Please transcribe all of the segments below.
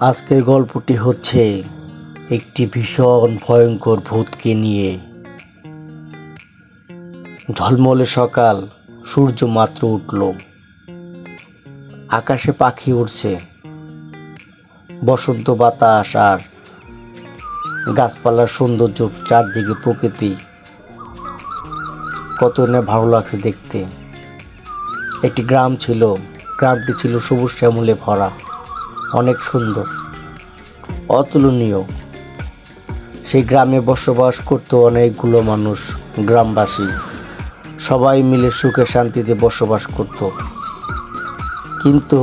আজকের গল্পটি হচ্ছে একটি ভীষণ ভয়ঙ্কর ভূতকে নিয়ে। ঝলমলে সকাল, সূর্য মাত্র উঠল, আকাশে পাখি উড়ছে, বসন্ত বাতাস আর গাছপালার সৌন্দর্য, চারদিকে প্রকৃতি কত না ভালো লাগছে দেখতে। একটি গ্রাম ছিল, গ্রামটি ছিল সবুজ শ্যামলে ভরা, অনেক সুন্দর, অতুলনীয়। সেই গ্রামে বসবাস করত অনেকগুলো মানুষ, গ্রামবাসী সবাই মিলে সুখে শান্তিতে বসবাস করত। কিন্তু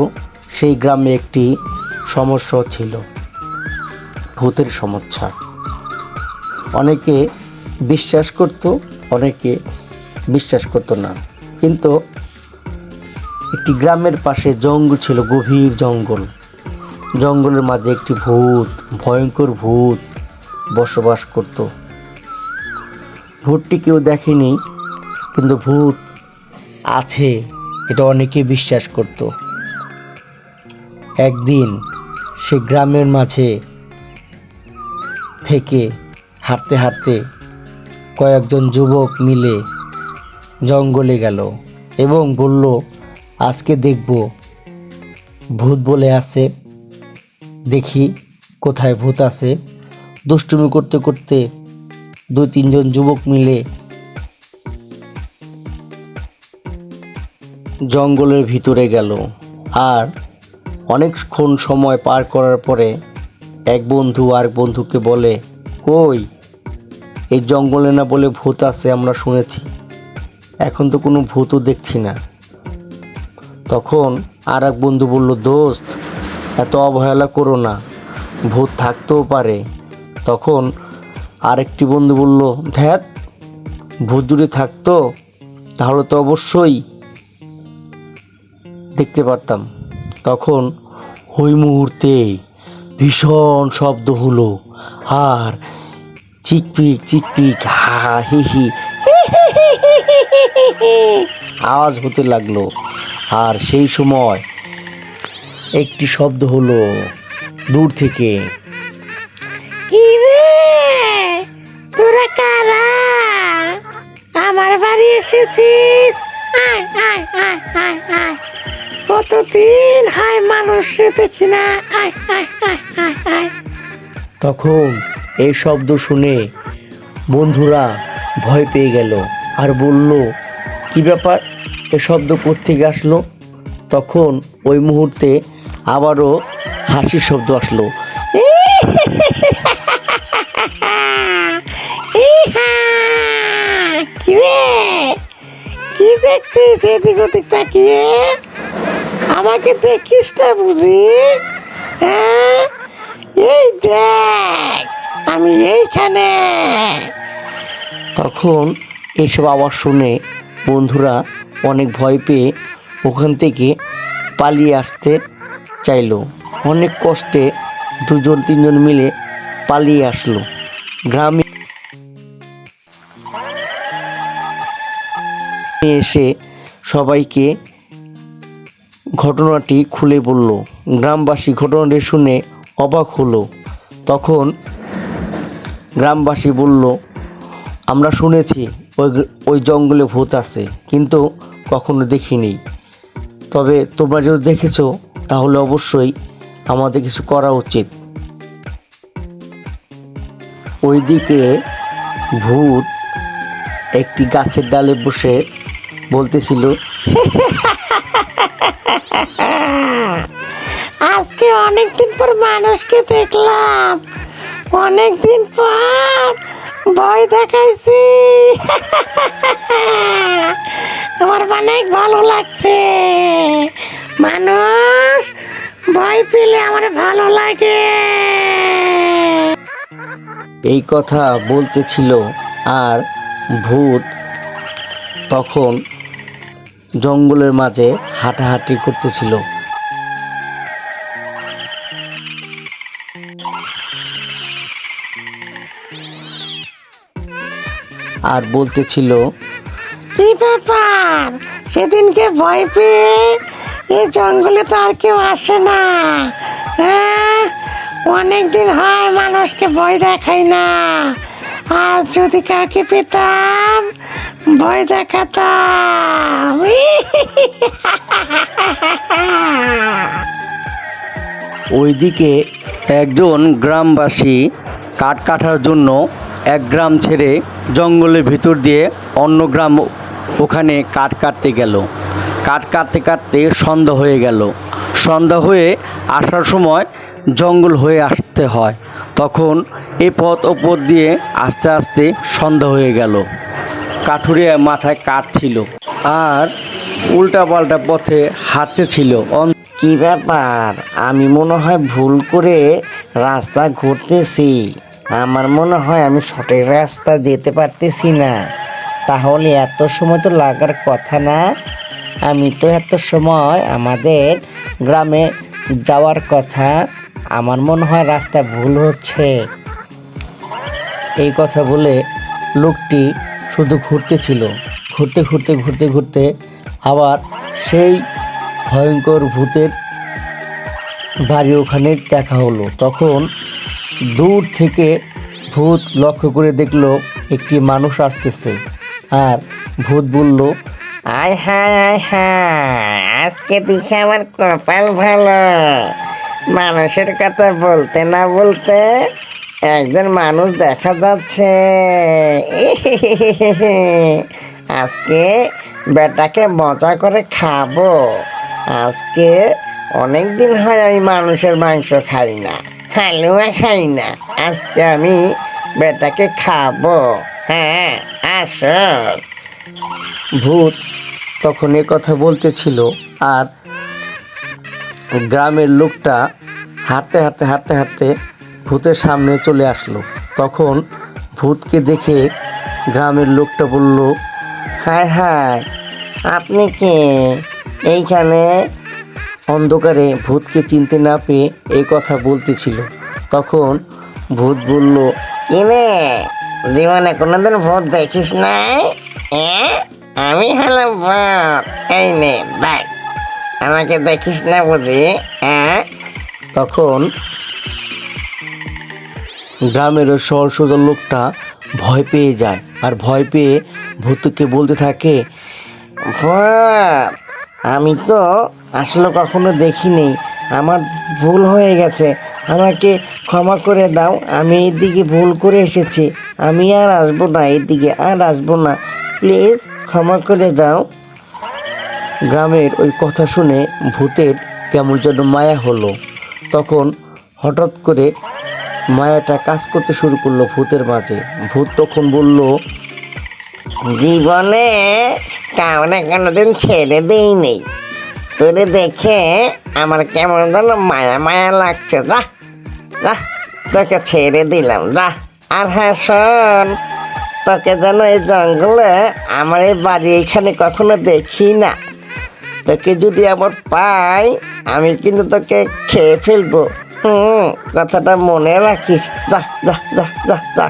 সেই গ্রামে একটি সমস্যা ছিল, ভূতের সমস্যা। অনেকে বিশ্বাস করত, অনেকে বিশ্বাস করত না। কিন্তু একটি গ্রামের পাশে জঙ্গল ছিল, গভীর জঙ্গল। জঙ্গলের মাঝে একটি ভূত, ভয়ঙ্কর ভূত বসবাস করত। ভূতটি কেউ দেখেনি, কিন্তু ভূত আছে এটা অনেকে বিশ্বাস করত। একদিন সে গ্রামের মাঝে থেকে হাঁটতে হাঁটতে কয়েকজন যুবক মিলে জঙ্গলে গেল এবং বলল, আজকে দেখব ভূত বলে আছে, দেখি কোথায় ভূত আছে। দুষ্টুমি করতে করতে 2-3 জন যুবক মিলে জঙ্গলের ভিতরে গেল। আর অনেকক্ষণ সময় পার করার পরে এক বন্ধু আর বন্ধুকে বলে, কই, এই জঙ্গলে না বলে ভূত আছে আমরা শুনেছি, এখন তো কোনো ভূতও দেখছি না। তখন আর এক বন্ধু বলল, দোস্ত এত অবহেলা করো না, ভূত থাকতেও পারে। তখন আরেকটি বন্ধু বলল, ধ্যাত, ভূত যদি থাকতো তাহলে তো অবশ্যই দেখতে পারতাম। তখন ওই মুহূর্তে ভীষণ শব্দ হলো আর চিকপিক চিকপিক হা হি হি আওয়াজ হতে লাগলো। আর সেই সময় একটি শব্দ হলো দূর থেকে, কি রে, তোরা কারা? আমার বাড়ি এসেছিস? আয় আয় আয় আয় আয়, কতদিন হয় মানুষে দেখি না, আয় আয় আয় আয় আয়। তখন এই শব্দ শুনে বন্ধুরা ভয় পেয়ে গেল আর বলল, কি ব্যাপার, এ শব্দ কোত্থেকে আসলো? তখন ওই মুহূর্তে আবারও হাসির শব্দ আসলো। কি রে, কি দেখছিস এদিক ওদিক তাকিয়ে? আমাকে দেখিস না বুঝি? হ্যাঁ, এই দেখ আমি এইখানে। তখন এইসব আওয়াজ শুনে বন্ধুরা অনেক ভয় পেয়ে ওখান থেকে পালিয়ে আসতে চাইলো। অনেক কষ্টে 2-3 জন মিলে পালিয়ে আসলো। গ্রামে এসে সবাইকে ঘটনাটি খুলে বলল। গ্রামবাসী ঘটনাটি শুনে অবাক হলো। তখন গ্রামবাসী বলল, আমরা শুনেছি ওই জঙ্গলে ভূত আছে, কিন্তু কখনো দেখিনি। তবে তোমরা যদি দেখেছো তাহলে অবশ্যই আমাদের কিছু করা উচিত। ওইদিকে ভূত একটি গাছের ডালে বসে বলতেছিল, আজকে অনেকদিন পর মানুষকে দেখলাম, অনেকদিন পর ভয় দেখাইছি। আমার অনেক ভালো লাগছে, মানুষ ভয় পেলে আমার ভালো লাগে। এই কথা বলতেছিল আর ভূত তখন জঙ্গলের মাঝে হাঁটাহাঁটি করতেছিল। আর বলতেছিল, কি ব্যাপার, সেদিনকে ভয় পেয়ে এই জঙ্গলে তো আর কেউ আসে না, হ্যাঁ অনেকদিন হয় মানুষকে ভয় দেখাই না। আর যদি কাউকে পেতাম ভয় দেখাতাম। ওইদিকে একজন গ্রামবাসী কাঠ কাটার জন্য এক গ্রাম ছেড়ে জঙ্গলের ভিতর দিয়ে অন্য গ্রাম ওখানে কাঠ কাটতে গেল। কাঠ কাটতে কাটতে সন্ধ্যা হয়ে গেল। সন্ধ্যা হয়ে আসার সময় জঙ্গল হয়ে আসতে হয়। তখন এ পথ ও পথ দিয়ে আস্তে আস্তে সন্ধ্যা হয়ে গেল। কাঠুরিয়া মাথায় কাঠ ছিল আর উল্টাপাল্টা পথে হাঁটতে ছিল। কি ব্যাপার? আমি মনে হয় ভুল করে রাস্তা ঘুরতেছি। আমার মনে হয় আমি সঠিক রাস্তা যেতে পারতেছি না। তাহলে এত সময় তো লাগার কথা না। আমি তো এত সময় আমাদের গ্রামে যাওয়ার কথা। আমার মনে হয় রাস্তা ভুল হচ্ছে। এই কথা বলে লোকটি শুধু ঘুরতেছিল। ঘুরতে ঘুরতে ঘুরতে ঘুরতে আবার সেই ভয়ঙ্কর ভূতের বাড়ি ওখানে দেখা হলো। তখন দূর থেকে ভূত লক্ষ্য করে দেখলো একটি মানুষ আসতেছে। আর ভূত বলল, আয় হায় আয় হায়, আজকে দেখে আমার কপাল ভালো। মানুষের কথা বলতে না বলতে একজন মানুষ দেখা যাচ্ছে। আজকে বেটাকে মজা করে খাবো। আজকে অনেক দিন হয় আমি মানুষের মাংস খাই না, হালুয়া খাই না। আজকে আমি বেটাকে খাবো। হ্যাঁ, আসো। ভূত তখন এ কথা বলতেছিল আর গ্রামের লোকটা হাঁটতে হাঁটতে হাঁটতে হাঁটতে ভূতের সামনে চলে আসলো। তখন ভূতকে দেখে গ্রামের লোকটা বলল, হায় হায়, আপনি কে এইখানে? অন্ধকারে ভূতকে চিনতে না পেয়ে এই কথা বলতেছিল। তখন ভূত বলল, কিনে জীবনে কোনোদিন ভূত দেখিস নাই? আমি হলাম ভূত। এই নে দেখ, আমাকে দেখিস না বুঝি? তখন গ্রামের ওই সরল সোজা লোকটা ভয় পেয়ে যায় আর ভয় পেয়ে ভূতকে বলতে থাকে, ভূত, আমি তো আসলে কখনো দেখিনি। আমার ভুল হয়ে গেছে, আমাকে ক্ষমা করে দাও। আমি এইদিকে ভুল করে এসেছি। আমি আর আসবো না, এইদিকে আর আসবো না। প্লিজ ক্ষমা করে দাও। গ্রামের ওই কথা শুনে ভূতের কেমন যেন মায়া হলো। তখন হঠাৎ করে মায়াটা কাজ করতে শুরু করলো ভূতের মাঝে। ভূত তখন বলল, জীবনে কাউনে কোনোদিন ছেড়ে দেই নেই। তোরে দেখে আমার কেমন যেন মায়া মায়া লাগছে। যা যা, তোকে ছেড়ে দিলাম, যা। আর হ্যাঁ শোন, তোকে যেন এই জঙ্গলে আমার এই বাড়ি এখানে কখনো দেখি না। তোকে যদি আবার পাই আমি কিন্তু তোকে খেয়ে ফেলবো। কথাটা মনে রাখিস। যা যা যা যা যা।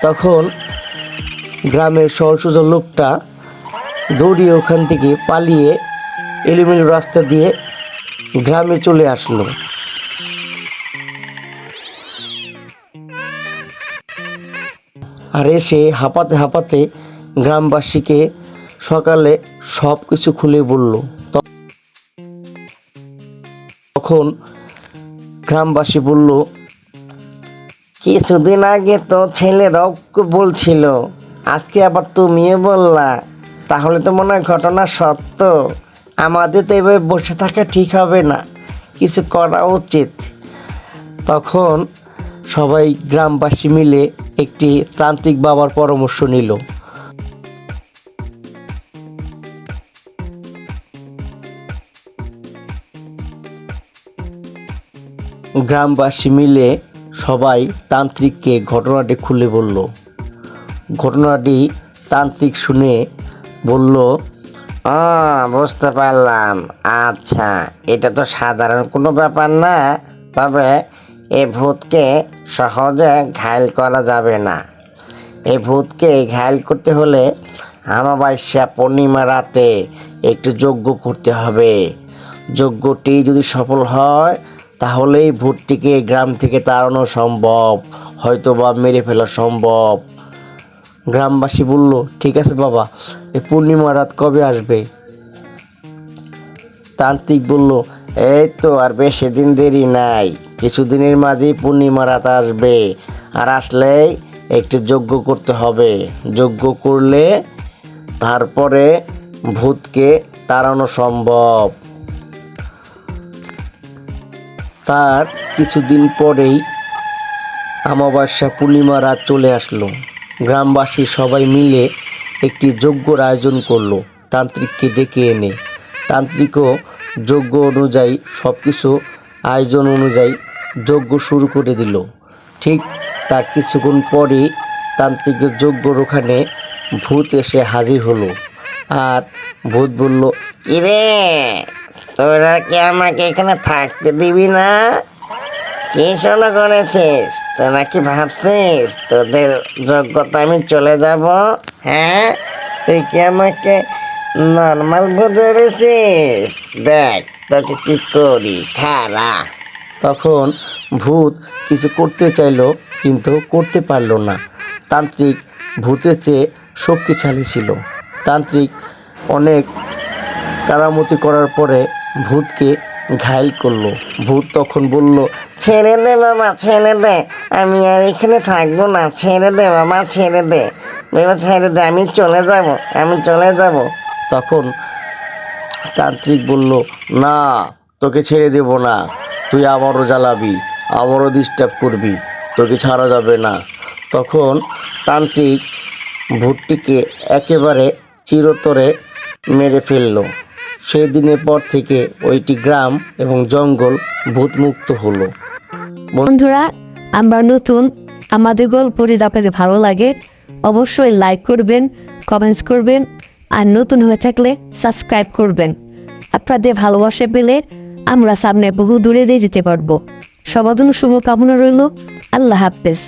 তখন গ্রামের সরসোজা লোকটা দৌড়িয়ে ওখান থেকে পালিয়ে এলোমেলো রাস্তা দিয়ে গ্রামে চলে আসলো। আর এসে হাঁপাতে হাঁপাতে গ্রামবাসীকে সকালে সব কিছু খুলে বলল। তখন গ্রামবাসী বলল, কিছুদিন আগে তো ছেলেরাও বলছিল, আজকে আবার তুমিও বললা। তাহলে তো মনে হয় ঘটনা সত্য। আমাদের তো এভাবে বসে থাকা ঠিক হবে না, কিছু করা উচিত। তখন সবাই গ্রামবাসী মিলে একটি তান্ত্রিক বাবার পরামর্শ নিল। গ্রামবাসী মিলে সবাই তান্ত্রিককে ঘটনাটি খুলে বলল। ঘটনাটি তান্ত্রিক শুনে বলল, বুঝতে পারলাম। আচ্ছা, এটা তো সাধারণ কোনো ব্যাপার না। তবে এ ভূতকে সহজে ঘায়েল করা যাবে না। এই ভূতকে ঘায়েল করতে হলে অমাবস্যা পূর্ণিমা রাতে একটু যজ্ঞ করতে হবে। যজ্ঞটি যদি সফল হয় তাহলেই ভূতটিকে গ্রাম থেকে তাড়ানো সম্ভব, হয়তোবা মেরে ফেলা সম্ভব। গ্রামবাসী বলল, ঠিক আছে বাবা, এই পূর্ণিমা রাত কবে আসবে? তান্ত্রিক বলল, এই তো আর বেশি দিন দেরি নাই, কিছুদিনের মাঝেই পূর্ণিমা রাত আসবে। আর আসলেই একটি যজ্ঞ করতে হবে, যজ্ঞ করলে তারপরে ভূতকে তাড়ানো সম্ভব। তার কিছুদিন পরেই অমাবস্যা পূর্ণিমা রাত চলে আসলো। গ্রামবাসী সবাই মিলে একটি যজ্ঞর আয়োজন করলো তান্ত্রিককে ডেকে এনে। তান্ত্রিকও যজ্ঞ অনুযায়ী সব কিছু আয়োজন অনুযায়ী যজ্ঞ শুরু করে দিল। ঠিক তার কিছুক্ষণ পরেই তান্ত্রিকের যজ্ঞর ওখানে ভূত এসে হাজির হলো। আর ভূত বলল, কিরে, তোরা কি আমাকে এখানে থাকতে দিবি না? কি শোনা করেছিস? তোরা কি ভাবছিস তোদের যোগ্যতা আমি চলে যাব? হ্যাঁ, তুই কি আমাকে নর্মাল ভূত ভেবেছিস? দেখ তোকে কি করি, খারা। তখন ভূত কিছু করতে চাইলো কিন্তু করতে পারল না। তান্ত্রিক ভূতের চেয়ে শক্তিশালী ছিল। তান্ত্রিক অনেক কারামতি করার পরে ভূতকে ঘায়েল করলো। ভূত তখন বলল, ছেড়ে দে বাবা, ছেড়ে দে, আমি আর এখানে থাকবো না, ছেড়ে দে বাবা, ছেড়ে দে বাবা, ছেড়ে দে, আমি চলে যাব, আমি চলে যাব। তখন তান্ত্রিক বলল, না, তোকে ছেড়ে দেব না, তুই আমারও জ্বালাবি, আমারও ডিস্টার্ব করবি, তোকে ছাড়া যাবে না। তখন তান্ত্রিক ভূতটিকে একেবারে চিরতরে মেরে ফেলল। সেই দিনের পর থেকে ওইটি গ্রাম এবং জঙ্গল ভূতমুক্ত হলো। বন্ধুরা, আমরা নতুন, আমাদের গল্প যদি আপনাদের ভালো লাগে অবশ্যই লাইক করবেন, কমেন্টস করবেন, আর নতুন হয়ে থাকলে সাবস্ক্রাইব করবেন। আপনাদের ভালোবাসা পেলে আমরা সামনে বহু দূরে দিয়ে যেতে পারবো। সবার জন্য শুভকামনা রইল। আল্লাহ হাফেজ।